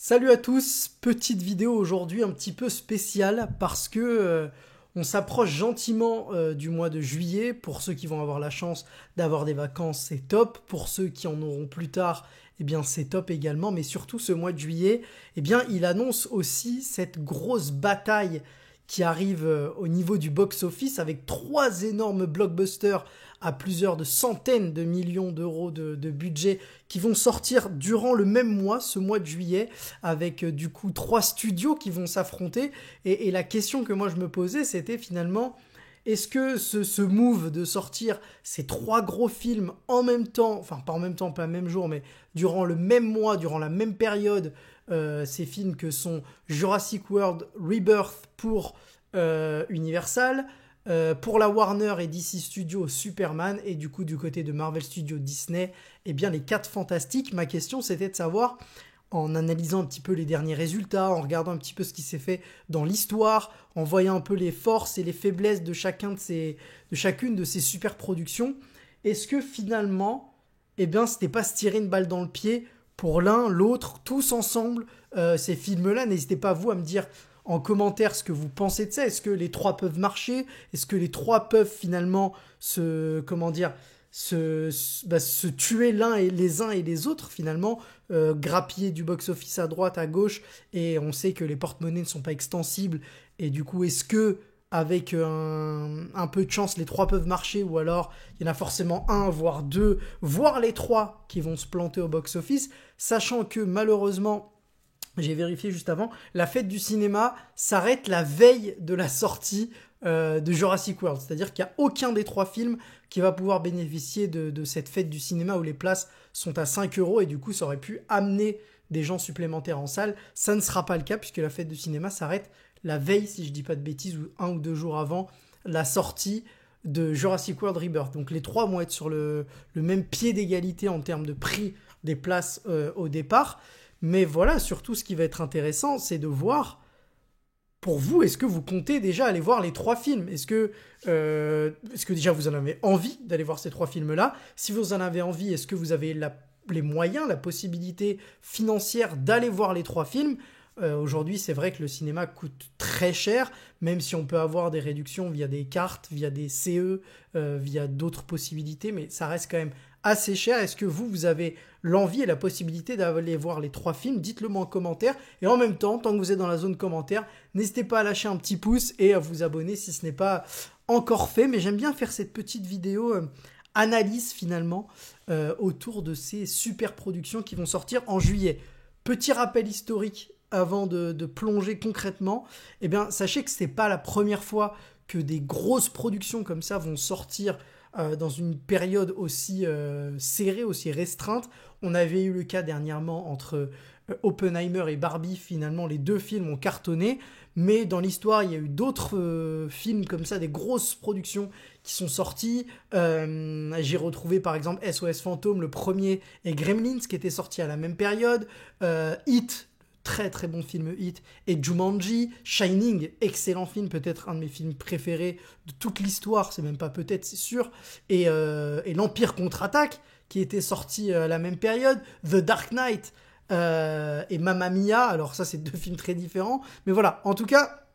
Salut à tous, petite vidéo aujourd'hui un petit peu spéciale parce que on s'approche gentiment du mois de juillet. Pour ceux qui vont avoir la chance d'avoir des vacances, c'est top. Pour ceux qui en auront plus tard, eh bien c'est top également. Mais surtout ce mois de juillet, eh bien il annonce aussi cette grosse bataille qui arrive au niveau du box-office avec trois énormes blockbusters à plusieurs de centaines de millions d'euros de budget qui vont sortir durant le même mois, ce mois de juillet, avec du coup trois studios qui vont s'affronter. Et la question que moi je me posais, c'était finalement, est-ce que ce move de sortir ces trois gros films en même temps, enfin pas en même temps, pas le même jour, mais durant le même mois, durant la même période, ces films que sont Jurassic World Rebirth pour Universal, pour la Warner et DC Studios Superman, et du coup du côté de Marvel Studios Disney, eh bien les 4 Fantastiques. Ma question c'était de savoir, en analysant un petit peu les derniers résultats, en regardant un petit peu ce qui s'est fait dans l'histoire, en voyant un peu les forces et les faiblesses de chacune de ces super productions, est-ce que finalement, eh bien c'était pas se tirer une balle dans le pied pour l'un, l'autre, tous ensemble, ces films-là? N'hésitez pas vous à me dire en commentaire ce que vous pensez de ça. Est-ce que les trois peuvent marcher? Est-ce que les trois peuvent finalement se tuer les uns et les autres finalement, grappiller du box-office à droite, à gauche, et on sait que les porte-monnaies ne sont pas extensibles, et du coup est-ce que avec un peu de chance les trois peuvent marcher, ou alors il y en a forcément un, voire deux, voire les trois qui vont se planter au box-office, sachant que malheureusement, j'ai vérifié juste avant, la fête du cinéma s'arrête la veille de la sortie de Jurassic World. C'est-à-dire qu'il n'y a aucun des trois films qui va pouvoir bénéficier de cette fête du cinéma où les places sont à 5 euros, et du coup ça aurait pu amener des gens supplémentaires en salle. Ça ne sera pas le cas puisque la fête du cinéma s'arrête la veille, si je dis pas de bêtises, ou 1 ou 2 jours avant la sortie de Jurassic World Rebirth. Donc les trois vont être sur le même pied d'égalité en termes de prix des places au départ. Mais voilà, surtout ce qui va être intéressant, c'est de voir, pour vous, est-ce que vous comptez déjà aller voir les trois films? Est-ce que déjà vous en avez envie d'aller voir ces trois films-là? Si vous en avez envie, est-ce que vous avez les moyens, la possibilité financière d'aller voir les trois films? Aujourd'hui, c'est vrai que le cinéma coûte très cher, même si on peut avoir des réductions via des cartes, via des CE, via d'autres possibilités, mais ça reste quand même assez cher. Est-ce que vous avez l'envie et la possibilité d'aller voir les trois films? Dites-le moi en commentaire. Et en même temps, tant que vous êtes dans la zone commentaire, n'hésitez pas à lâcher un petit pouce et à vous abonner si ce n'est pas encore fait. Mais j'aime bien faire cette petite vidéo analyse finalement autour de ces super productions qui vont sortir en juillet. Petit rappel historique avant de plonger concrètement, eh bien, sachez que ce n'est pas la première fois que des grosses productions comme ça vont sortir dans une période aussi serrée, aussi restreinte. On avait eu le cas dernièrement entre Oppenheimer et Barbie. Finalement, les deux films ont cartonné, mais dans l'histoire, il y a eu d'autres films comme ça, des grosses productions qui sont sorties. J'ai retrouvé par exemple SOS Fantôme, le premier, et Gremlins, qui étaient sortis à la même période. Hit, très très bon film Hit, et Jumanji, Shining, excellent film, peut-être un de mes films préférés de toute l'histoire, c'est même pas peut-être, c'est sûr, et l'Empire contre-attaque, qui était sorti à la même période, The Dark Knight, et Mamma Mia. Alors ça, c'est deux films très différents, mais voilà, en tout cas,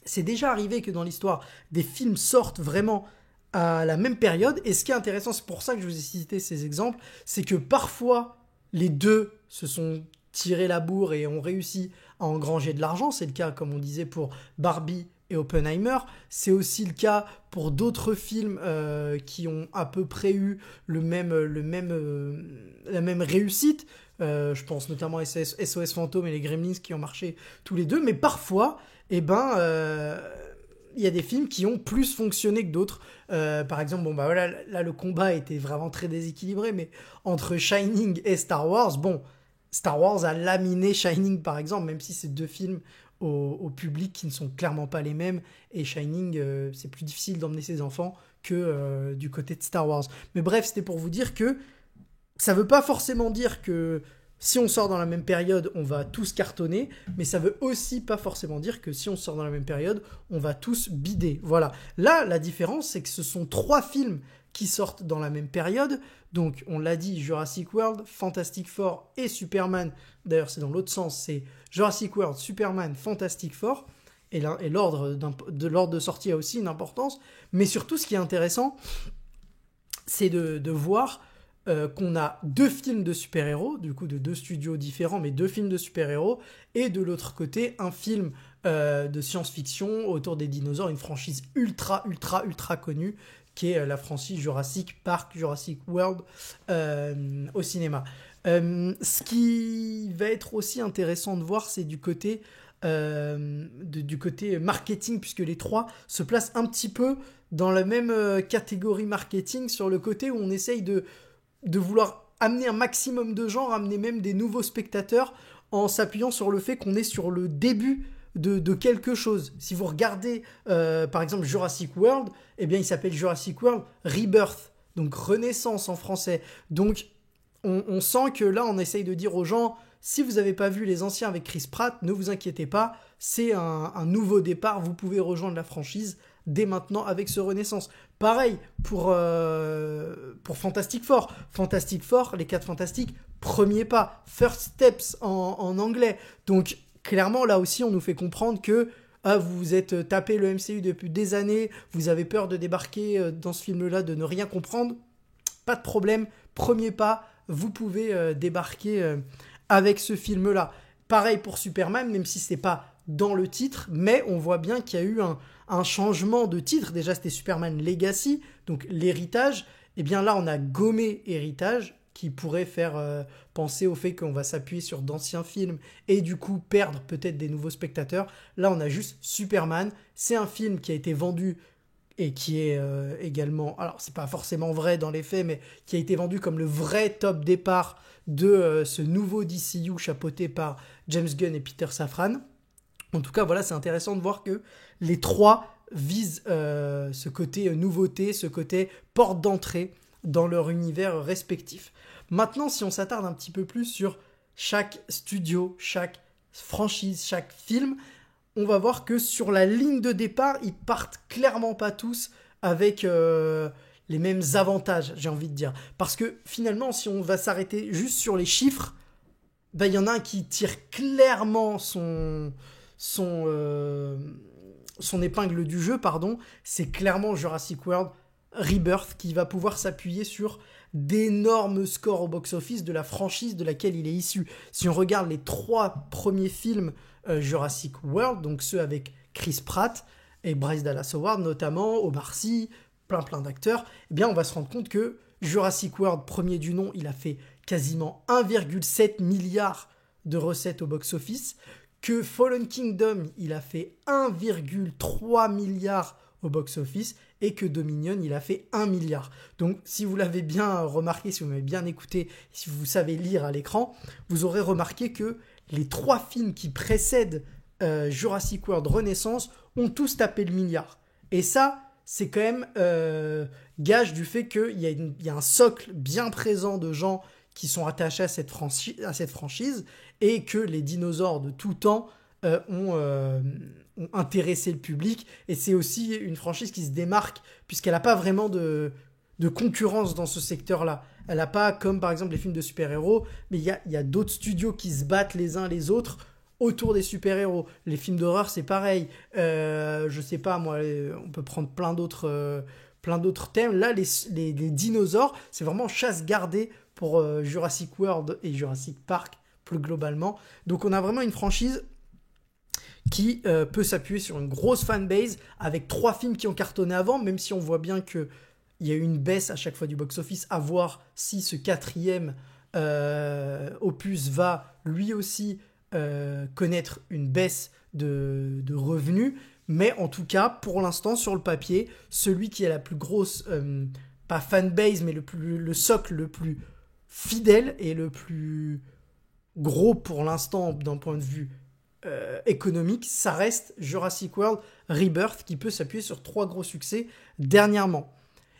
c'est déjà arrivé que dans l'histoire, des films sortent vraiment à la même période, et ce qui est intéressant, c'est pour ça que je vous ai cité ces exemples, c'est que parfois, les deux se sont tirer la bourre et ont réussi à engranger de l'argent. C'est le cas, comme on disait, pour Barbie et Oppenheimer. C'est aussi le cas pour d'autres films qui ont à peu près eu la même réussite. Je pense notamment à SOS Fantôme et les Gremlins qui ont marché tous les deux. Mais parfois, il y a des films qui ont plus fonctionné que d'autres. Par exemple, là, le combat était vraiment très déséquilibré, mais entre Shining et Star Wars, Star Wars a laminé Shining par exemple, même si c'est deux films au public qui ne sont clairement pas les mêmes, et Shining, c'est plus difficile d'emmener ses enfants que du côté de Star Wars. Mais bref, c'était pour vous dire que ça veut pas forcément dire que si on sort dans la même période, on va tous cartonner, mais ça veut aussi pas forcément dire que si on sort dans la même période, on va tous bider. Voilà. Là, la différence, c'est que ce sont trois films qui sortent dans la même période. Donc, on l'a dit, Jurassic World, Fantastic Four et Superman. D'ailleurs, c'est dans l'autre sens, c'est Jurassic World, Superman, Fantastic Four. Et l'ordre de sortie a aussi une importance. Mais surtout, ce qui est intéressant, c'est de voir qu'on a 2 films de super-héros, du coup de 2 studios différents, mais 2 films de super-héros, et de l'autre côté, un film de science-fiction autour des dinosaures, une franchise ultra connue, qui est la franchise Jurassic Park, Jurassic World au cinéma. Ce qui va être aussi intéressant de voir, c'est du côté marketing, puisque les 3 se placent un petit peu dans la même catégorie marketing, sur le côté où on essaye de vouloir amener un maximum de gens, ramener même des nouveaux spectateurs, en s'appuyant sur le fait qu'on est sur le début de quelque chose. Si vous regardez par exemple Jurassic World, eh bien il s'appelle Jurassic World Rebirth, donc Renaissance en français. Donc on sent que là on essaye de dire aux gens, si vous n'avez pas vu les anciens avec Chris Pratt, ne vous inquiétez pas, c'est un nouveau départ, vous pouvez rejoindre la franchise dès maintenant avec ce Renaissance. Pareil pour Fantastic Four. Fantastic Four, les 4 Fantastiques, premier pas, First Steps en anglais. Donc clairement, là aussi, on nous fait comprendre que vous vous êtes tapé le MCU depuis des années, vous avez peur de débarquer dans ce film-là, de ne rien comprendre. Pas de problème, premier pas, vous pouvez débarquer avec ce film-là. Pareil pour Superman, même si c'est pas dans le titre, mais on voit bien qu'il y a eu un changement de titre. Déjà, c'était Superman Legacy, donc l'héritage. Et bien là, on a gommé héritage, qui pourrait faire penser au fait qu'on va s'appuyer sur d'anciens films et du coup perdre peut-être des nouveaux spectateurs. Là, on a juste Superman. C'est un film qui a été vendu et qui est également, alors c'est pas forcément vrai dans les faits, mais qui a été vendu comme le vrai top départ de ce nouveau DCU chapeauté par James Gunn et Peter Safran. En tout cas, voilà, c'est intéressant de voir que les 3 visent ce côté nouveauté, ce côté porte d'entrée dans leur univers respectif. Maintenant, si on s'attarde un petit peu plus sur chaque studio, chaque franchise, chaque film, on va voir que sur la ligne de départ, ils partent clairement pas tous avec les mêmes avantages, j'ai envie de dire. Parce que finalement, si on va s'arrêter juste sur les chiffres, il y en a un qui tire clairement son épingle du jeu, c'est clairement Jurassic World Rebirth, qui va pouvoir s'appuyer sur d'énormes scores au box-office de la franchise de laquelle il est issu. Si on regarde les 3 premiers films Jurassic World, donc ceux avec Chris Pratt et Bryce Dallas Howard notamment, Omar Sy, plein d'acteurs, eh bien on va se rendre compte que Jurassic World, premier du nom, il a fait quasiment 1,7 milliard de recettes au box-office, que Fallen Kingdom, il a fait 1,3 milliard au box-office, et que Dominion, il a fait 1 milliard. Donc, si vous l'avez bien remarqué, si vous m'avez bien écouté, si vous savez lire à l'écran, vous aurez remarqué que les 3 films qui précèdent Jurassic World Renaissance ont tous tapé le milliard. Et ça, c'est quand même gage du fait qu'il y a un socle bien présent de gens qui sont attachés à cette franchise, et que les dinosaures de tout temps ont intéressé le public. Et c'est aussi une franchise qui se démarque, puisqu'elle n'a pas vraiment de concurrence dans ce secteur-là. Elle n'a pas, comme par exemple les films de super-héros, mais il y a d'autres studios qui se battent les uns les autres autour des super-héros. Les films d'horreur, c'est pareil. Je sais pas, moi, on peut prendre plein d'autres thèmes. Là, les dinosaures, c'est vraiment chasse gardée pour Jurassic World et Jurassic Park, plus globalement. Donc on a vraiment une franchise qui peut s'appuyer sur une grosse fanbase, avec 3 films qui ont cartonné avant, même si on voit bien qu'il y a eu une baisse à chaque fois du box-office, à voir si ce 4e opus va lui aussi connaître une baisse de revenus. Mais en tout cas, pour l'instant, sur le papier, celui qui a la plus grosse, pas fanbase, mais le socle le plus fidèle et le plus gros pour l'instant d'un point de vue économique, ça reste Jurassic World Rebirth, qui peut s'appuyer sur 3 gros succès dernièrement.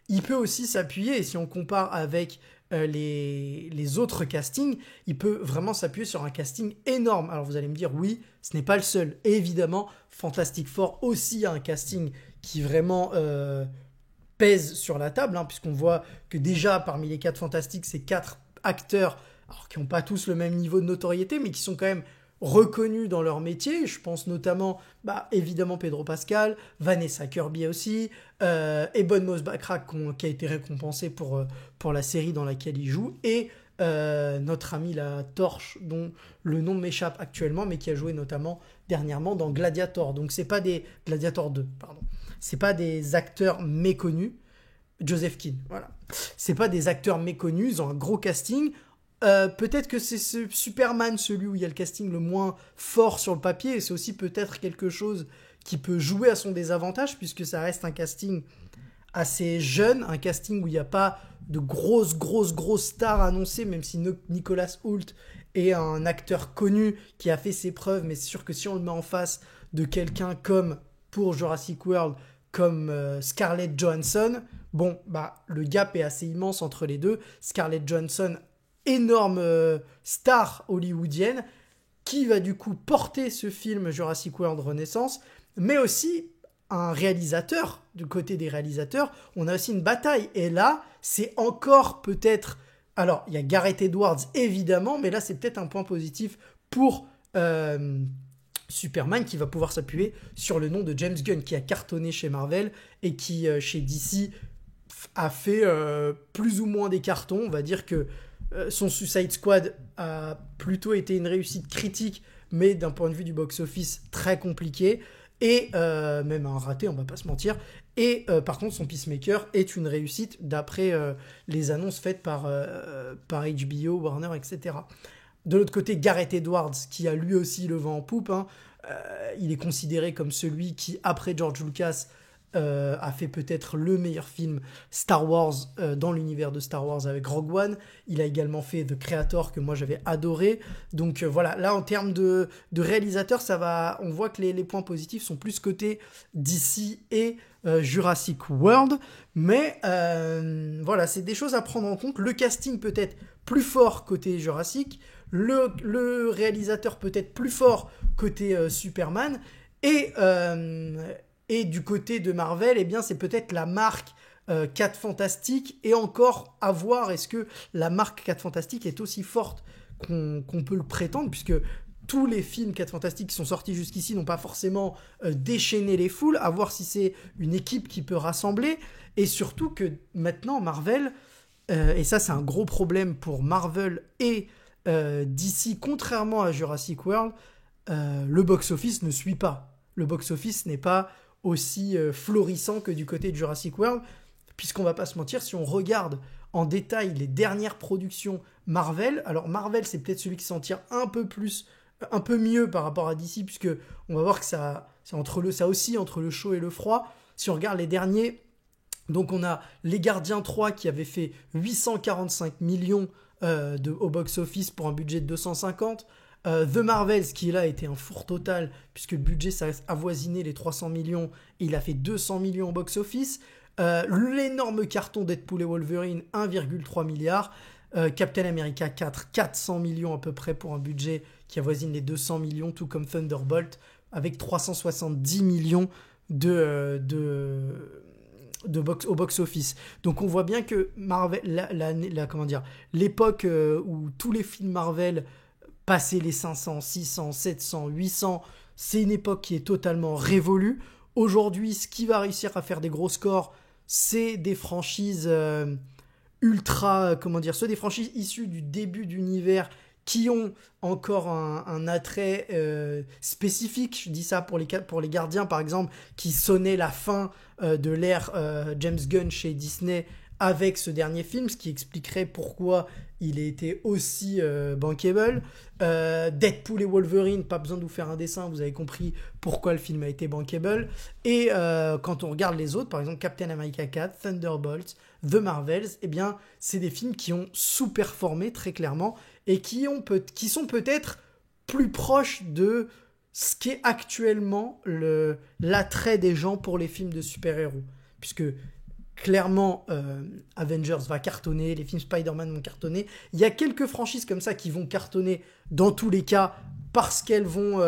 Il peut aussi s'appuyer, et si on compare avec les autres castings, il peut vraiment s'appuyer sur un casting énorme. Alors vous allez me dire, oui, ce n'est pas le seul. Et évidemment, Fantastic Four aussi a un casting qui vraiment pèse sur la table, puisqu'on voit que déjà parmi les 4 fantastiques, c'est 4 acteurs alors, qui n'ont pas tous le même niveau de notoriété, mais qui sont quand même reconnus dans leur métier. Je pense notamment, évidemment, Pedro Pascal, Vanessa Kirby aussi, Ebon Moss-Backrack qui a été récompensé pour la série dans laquelle il joue, et notre ami la Torche, dont le nom m'échappe actuellement, mais qui a joué notamment dernièrement dans Gladiator. Donc c'est pas des Gladiator 2, pardon. C'est pas des acteurs méconnus. Joseph Keane, voilà. C'est pas des acteurs méconnus, ils ont un gros casting. Peut-être que c'est ce Superman, celui où il y a le casting le moins fort sur le papier, et c'est aussi peut-être quelque chose qui peut jouer à son désavantage, puisque ça reste un casting assez jeune, un casting où il n'y a pas de grosses stars annoncées, même si Nicolas Hoult est un acteur connu qui a fait ses preuves, mais c'est sûr que si on le met en face de quelqu'un comme, pour Jurassic World, comme Scarlett Johansson, le gap est assez immense entre les deux. Scarlett Johansson, énorme star hollywoodienne, qui va du coup porter ce film Jurassic World Renaissance, mais aussi un réalisateur. Du côté des réalisateurs, on a aussi une bataille, et là, c'est encore peut-être... Alors, il y a Gareth Edwards, évidemment, mais là, c'est peut-être un point positif pour Superman, qui va pouvoir s'appuyer sur le nom de James Gunn, qui a cartonné chez Marvel, et qui, chez DC, a fait plus ou moins des cartons. On va dire que son Suicide Squad a plutôt été une réussite critique, mais d'un point de vue du box-office, très compliqué, et même un raté, on va pas se mentir. Et par contre, son Peacemaker est une réussite d'après les annonces faites par HBO, Warner, etc. De l'autre côté, Gareth Edwards, qui a lui aussi le vent en poupe, il est considéré comme celui qui, après George Lucas, a fait peut-être le meilleur film Star Wars dans l'univers de Star Wars avec Rogue One. Il a également fait The Creator, que moi j'avais adoré. Donc voilà, là en termes de réalisateur, on voit que les points positifs sont plus côté DC et Jurassic World. Mais voilà, c'est des choses à prendre en compte. Le casting peut-être plus fort côté Jurassic, le réalisateur peut-être plus fort côté Superman, et du côté de Marvel, c'est peut-être la marque 4 Fantastiques, et encore à voir, est-ce que la marque 4 Fantastiques est aussi forte qu'on peut le prétendre, puisque tous les films 4 Fantastiques qui sont sortis jusqu'ici n'ont pas forcément déchaîné les foules, à voir si c'est une équipe qui peut rassembler, et surtout que maintenant Marvel, et ça c'est un gros problème pour Marvel et DC, contrairement à Jurassic World, le box-office ne suit pas. Le box-office n'est pas aussi florissant que du côté de Jurassic World, puisqu'on va pas se mentir, si on regarde en détail les dernières productions Marvel, alors Marvel c'est peut-être celui qui s'en tire un peu mieux par rapport à DC, puisque on va voir que ça oscille entre le chaud et le froid. Si on regarde les derniers, donc on a Les Gardiens 3 qui avait fait 845 millions au box-office pour un budget de 250. The Marvels, qui là était un four total, puisque le budget ça avoisinait les 300 millions, et il a fait 200 millions au box-office. L'énorme carton Deadpool et Wolverine, 1,3 milliard. Captain America 4, 400 millions à peu près pour un budget qui avoisine les 200 millions, tout comme Thunderbolt, avec 370 millions au box-office. Donc on voit bien que Marvel, l'époque où tous les films Marvel passer les 500, 600, 700, 800, c'est une époque qui est totalement révolue. Aujourd'hui, ce qui va réussir à faire des gros scores, c'est des franchises des franchises issues du début d'univers qui ont encore un attrait spécifique. Je dis ça pour les Gardiens, par exemple, qui sonnaient la fin de l'ère James Gunn chez Disney avec ce dernier film, ce qui expliquerait pourquoi il a été aussi bankable. Deadpool et Wolverine, pas besoin de vous faire un dessin, vous avez compris pourquoi le film a été bankable. Et quand on regarde les autres, par exemple Captain America 4, Thunderbolts, The Marvels, c'est des films qui ont sous-performé très clairement, et qui sont peut-être plus proches de ce qu'est actuellement l'attrait des gens pour les films de super-héros. Puisque clairement, Avengers va cartonner, les films Spider-Man vont cartonner. Il y a quelques franchises comme ça qui vont cartonner dans tous les cas, parce qu'elles vont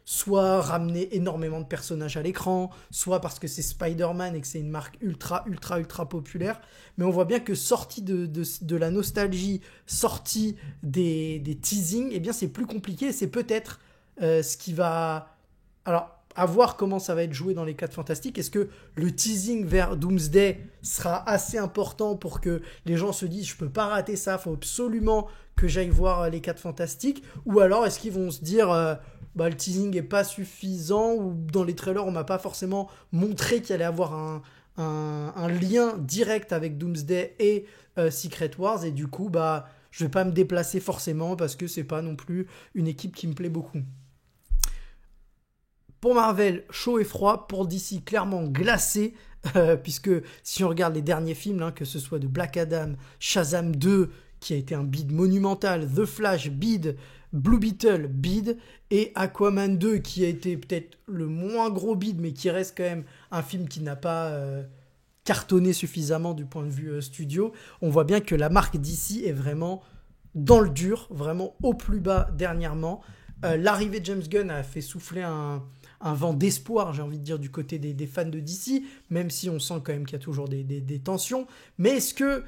soit ramener énormément de personnages à l'écran, soit parce que c'est Spider-Man et que c'est une marque ultra, ultra, ultra populaire. Mais on voit bien que sorti de la nostalgie, sorti des teasings, eh bien c'est plus compliqué. C'est peut-être ce qui va... Alors, à voir comment ça va être joué dans les 4 Fantastiques. Est-ce que le teasing vers Doomsday sera assez important pour que les gens se disent « je peux pas rater ça, faut absolument que j'aille voir les 4 Fantastiques » ou alors est-ce qu'ils vont se dire bah, le teasing est pas suffisant ou dans les trailers on m'a pas forcément montré qu'il allait avoir un lien direct avec Doomsday et Secret Wars et du coup bah je vais pas me déplacer forcément parce que c'est pas non plus une équipe qui me plaît beaucoup. Pour Marvel, chaud et froid. Pour DC, clairement glacé. Puisque si on regarde les derniers films, hein, que ce soit de Black Adam, Shazam 2, qui a été un bid monumental, The Flash, bid, Blue Beetle, bid, et Aquaman 2, qui a été peut-être le moins gros bid, mais qui reste quand même un film qui n'a pas cartonné suffisamment du point de vue studio. On voit bien que la marque DC est vraiment dans le dur, vraiment au plus bas dernièrement. L'arrivée de James Gunn a fait souffler un vent d'espoir, j'ai envie de dire, du côté des fans de DC, même si on sent quand même qu'il y a toujours des tensions. Mais est-ce que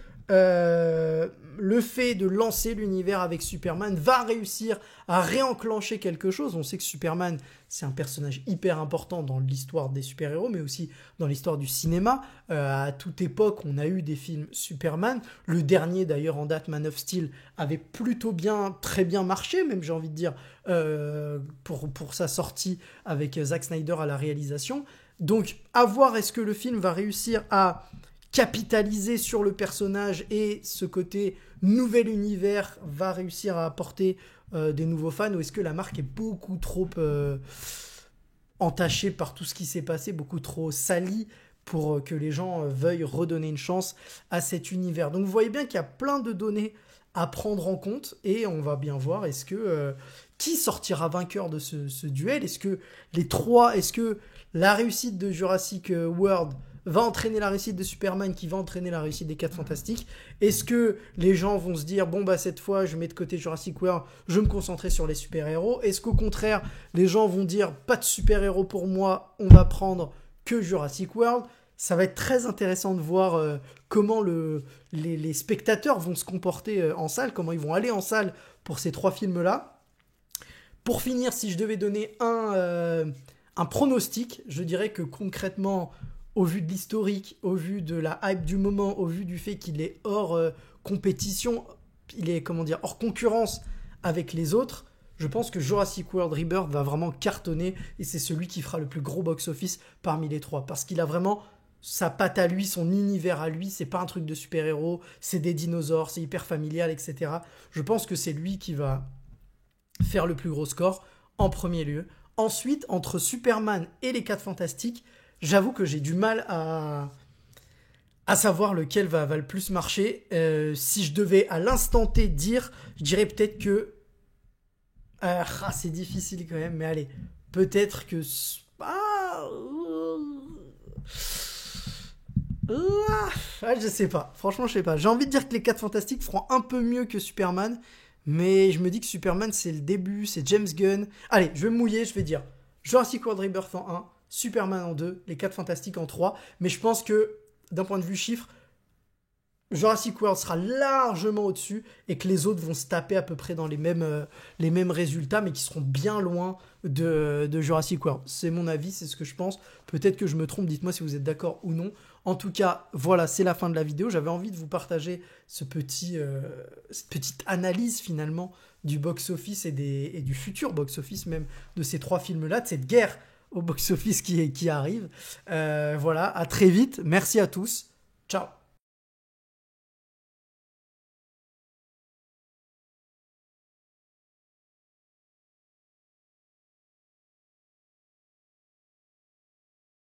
le fait de lancer l'univers avec Superman va réussir à réenclencher quelque chose? On sait que Superman, c'est un personnage hyper important dans l'histoire des super-héros, mais aussi dans l'histoire du cinéma. À toute époque, on a eu des films Superman. Le dernier, d'ailleurs, en date, Man of Steel, avait plutôt bien, très bien marché, même j'ai envie de dire, pour sa sortie avec Zack Snyder à la réalisation. Donc, à voir est-ce que le film va réussir à capitaliser sur le personnage et ce côté nouvel univers va réussir à apporter des nouveaux fans, ou est-ce que la marque est beaucoup trop entachée par tout ce qui s'est passé, beaucoup trop salie pour que les gens veuillent redonner une chance à cet univers. Donc vous voyez bien qu'il y a plein de données à prendre en compte et on va bien voir est-ce que qui sortira vainqueur de ce duel. Est-ce que est-ce que la réussite de Jurassic World va entraîner la réussite de Superman qui va entraîner la réussite des 4 Fantastiques? Est-ce que les gens vont se dire bon bah cette fois je mets de côté Jurassic World, je vais me concentrer sur les super-héros? Est-ce qu'au contraire les gens vont dire pas de super-héros pour moi, on va prendre que Jurassic World? Ça va être très intéressant de voir comment les spectateurs vont se comporter en salle, comment ils vont aller en salle pour ces 3 films-là. Pour finir, si je devais donner un pronostic, je dirais que concrètement, au vu de l'historique, au vu de la hype du moment, au vu du fait qu'il est hors compétition, il est hors concurrence avec les autres, je pense que Jurassic World Rebirth va vraiment cartonner et c'est celui qui fera le plus gros box-office parmi les 3 parce qu'il a vraiment sa patte à lui, son univers à lui, c'est pas un truc de super-héros, c'est des dinosaures, c'est hyper familial, etc. Je pense que c'est lui qui va faire le plus gros score en premier lieu. Ensuite, entre Superman et les 4 Fantastiques, j'avoue que j'ai du mal à savoir lequel va le plus marcher. Si je devais à l'instant T dire, je dirais peut-être que... c'est difficile quand même, mais allez, peut-être que... je sais pas, franchement je sais pas. J'ai envie de dire que les 4 Fantastiques feront un peu mieux que Superman, mais je me dis que Superman c'est le début, c'est James Gunn. Allez, je vais me mouiller, je vais dire Jurassic World Rebirth en 1, Superman en 2, les 4 Fantastiques en 3, mais je pense que d'un point de vue chiffre, Jurassic World sera largement au-dessus et que les autres vont se taper à peu près dans les mêmes résultats, mais qui seront bien loin de Jurassic World. C'est mon avis, c'est ce que je pense. Peut-être que je me trompe, dites-moi si vous êtes d'accord ou non. En tout cas, voilà, c'est la fin de la vidéo. J'avais envie de vous partager cette petite analyse finalement du box-office et du futur box-office même de ces 3 films-là, de cette guerre au box-office qui arrive. Voilà, à très vite. Merci à tous. Ciao.